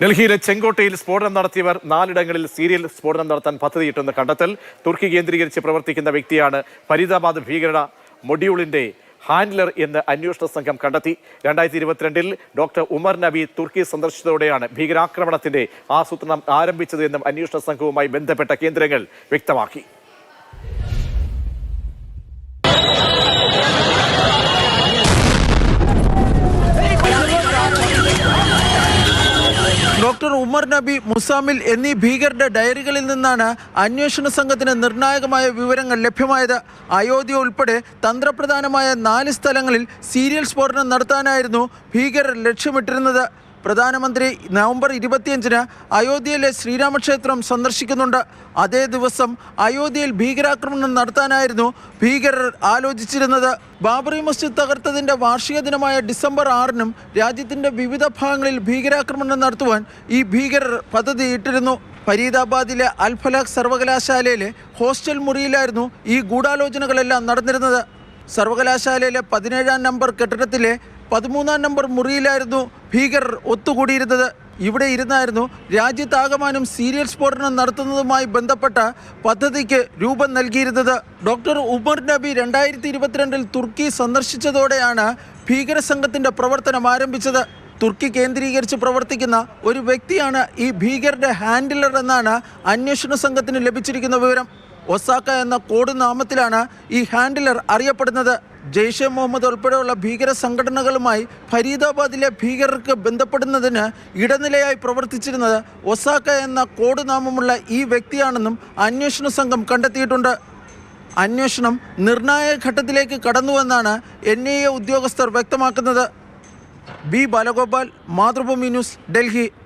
ഡൽഹിയിലെ ചെങ്കോട്ടയിൽ സ്ഫോടനം നടത്തിയവർ 4 ഇടങ്ങളിൽ സീരിയൽ സ്ഫോടനം നടത്താൻ പദ്ധതിയിട്ടെന്ന് കണ്ടെത്തൽ. തുർക്കി കേന്ദ്രീകരിച്ച് പ്രവർത്തിക്കുന്ന വ്യക്തിയാണ് ഫരീദാബാദ് ഭീകര മൊഡ്യൂളിന്റെ ഹാൻഡ്ലർ എന്ന് അന്വേഷണ സംഘം കണ്ടെത്തി. 2022-ൽ ഡോക്ടർ ഉമർ നബി തുർക്കി സന്ദർശിച്ചതോടെയാണ് ഭീകരാക്രമണത്തിന്റെ ആസൂത്രണം ആരംഭിച്ചതെന്നും അന്വേഷണ സംഘവുമായി ബന്ധപ്പെട്ട കേന്ദ്രങ്ങൾ വ്യക്തമാക്കി. ഡോക്ടർ ഉമർ നബി, മുസാമിൽ എന്നീ ഭീകരരുടെ ഡയറികളിൽ നിന്നാണ് അന്വേഷണ സംഘത്തിന് നിർണായകമായ വിവരങ്ങൾ ലഭ്യമായത്. അയോധ്യ ഉൾപ്പെടെ തന്ത്രപ്രധാനമായ 4 സ്ഥലങ്ങളിൽ സീരിയൽ സ്ഫോടനം നടത്താനായിരുന്നു ഭീകരർ ലക്ഷ്യമിട്ടിരുന്നത്. പ്രധാനമന്ത്രി നവംബർ 25-ന് അയോധ്യയിലെ ശ്രീരാമക്ഷേത്രം സന്ദർശിക്കുന്നുണ്ട്. അതേ ദിവസം അയോധ്യയിൽ ഭീകരാക്രമണം നടത്താനായിരുന്നു ഭീകരർ ആലോചിച്ചിരുന്നത്. ബാബറി മസ്ജിദ് തകർത്തതിൻ്റെ വാർഷിക ദിനമായ ഡിസംബർ 6-നും രാജ്യത്തിൻ്റെ വിവിധ ഭാഗങ്ങളിൽ ഭീകരാക്രമണം നടത്തുവാൻ ഈ ഭീകരർ പദ്ധതിയിട്ടിരുന്നു. ഫരീദാബാദിലെ അൽ ഫലാഹ് സർവകലാശാലയിലെ ഹോസ്റ്റൽ മുറിയിലായിരുന്നു ഈ ഗൂഢാലോചനകളെല്ലാം നടന്നിരുന്നത്. സർവകലാശാലയിലെ 17-ാം നമ്പർ കെട്ടിടത്തിലെ 13-ാം നമ്പർ മുറിയിലായിരുന്നു ഭീകരർ ഒത്തുകൂടിയിരുന്നത്. ഇവിടെ ഇരുന്നായിരുന്നു രാജ്യത്താകമാനം സീരിയൽ സ്ഫോടനം നടത്തുന്നതുമായി ബന്ധപ്പെട്ട പദ്ധതിക്ക് രൂപം നൽകിയിരുന്നത്. ഡോക്ടർ ഉമർ നബി 2022-ൽ തുർക്കി സന്ദർശിച്ചതോടെയാണ് ഭീകര സംഘത്തിൻ്റെ പ്രവർത്തനം ആരംഭിച്ചത്. തുർക്കി കേന്ദ്രീകരിച്ച് പ്രവർത്തിക്കുന്ന ഒരു വ്യക്തിയാണ് ഈ ഭീകരരുടെ ഹാൻഡിലർ എന്നാണ് അന്വേഷണ സംഘത്തിന് ലഭിച്ചിരിക്കുന്ന വിവരം. ഒസാക്ക എന്ന കോഡ് നാമത്തിലാണ് ഈ ഹാൻഡിലർ അറിയപ്പെടുന്നത്. ജെയ്ഷെ മുഹമ്മദ് ഉൾപ്പെടെയുള്ള ഭീകര സംഘടനകളുമായി ഫരീദാബാദിലെ ഭീകരർക്ക് ബന്ധപ്പെടുന്നതിന് ഇടനിലയായി പ്രവർത്തിച്ചിരുന്നത് ഒസാക്ക എന്ന കോഡ് നാമമുള്ള ഈ വ്യക്തിയാണെന്നും അന്വേഷണ സംഘം കണ്ടെത്തിയിട്ടുണ്ട്. അന്വേഷണം നിർണായക ഘട്ടത്തിലേക്ക് കടന്നുവെന്നാണ് NIA ഉദ്യോഗസ്ഥർ വ്യക്തമാക്കുന്നത്. B Balagopal, Mathrubhumi news, Delhi.